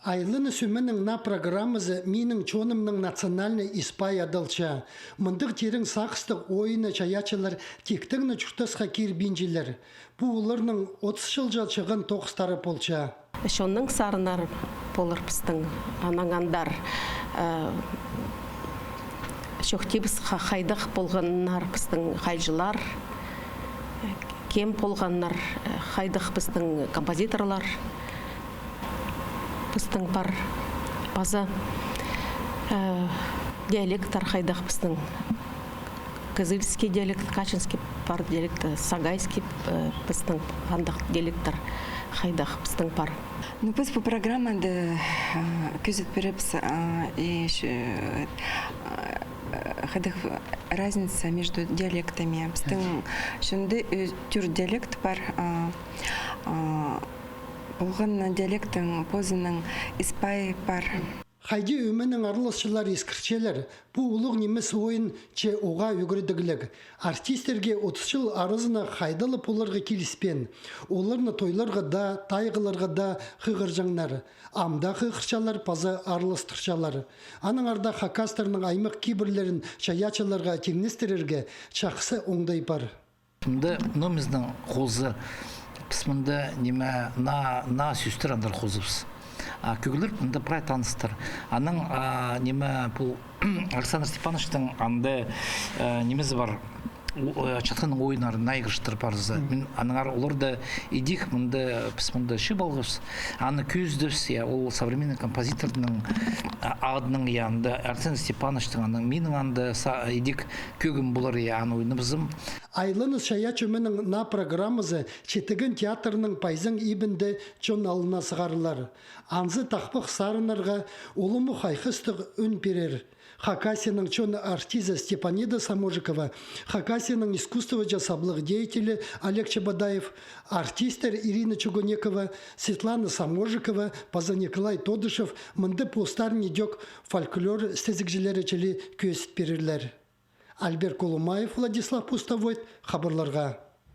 Айлыны сүменің на программызы менің чонымның национальный испай адылча. Мындық терің сақыстық ойыны чаячылар тектіңні чүртасқа кербенжелер. Бұл оларның 30 жыл жалчығын тоқыстары полча. Шонның сарынар болыр пыстың анаңандар. Шоқтебіз қайдық болғаннар пыстың қайжылар. Кем болғаннар қайдық пыстың композиторлар. Пыстың бар база диалекттар қайдақ пыстың. Кызыльский диалект, Качинский бар диалект, Сагайский пыстың қандық диалекттар қайдақ пыстың бар. Ну, біз по программада күзет беріпс и қайдақ разница между диалектами. Пыстың шынды түр диалект бар. Болған диалектің позының испай бар. Хайди өменің арылысшылар ескірчелер, бұл ұлық немес ойын че оға өгірдігілік. Артистерге 30 жыл арызына хайдалы поларға келіспен. Оларны тойларға да, тайғыларға да қығыржаңнар. Амда қығырчалар, паза арылыстырчалар. Аның арда хакастарының аймақ кейбірлерін чаячаларға темнестерерге чақсы оңдай бар. Номіздің қозы пісмінді неме на сүйістер андар қозыбыз. Көгілер бұнда прай таныстыр. Аның неме бұл Александр Степановичтің аңды немезі бар. Чатқының ойынары найғыштыр парызы. Мен аныңар оларды едік мұнды пісмінді ши балғыз. Аны көздірс, ол современный композитордың адының янды Александр Степановичтың аның менің анды едік көгім болар аны ойынымызым. Айлыны шая чөменің на программызы четігін театрының пайзың ебінді чон алына сығарылар. Анзы тақпық сарынарға олымы қайқыстық үн берер. Хакасияның чон артиза Степанида Саможикова, Хакасияның искусство жасаблық деятелі Олег Чабадаев, артистер Ирина Чугунекова, Светлана Саможикова, Паза Николай Тодышев, мынды постар недек фольклор стезікжілері чілі көсіт берерлер. Альберт Колумаев, Владислав Пустовойт, хабарларға.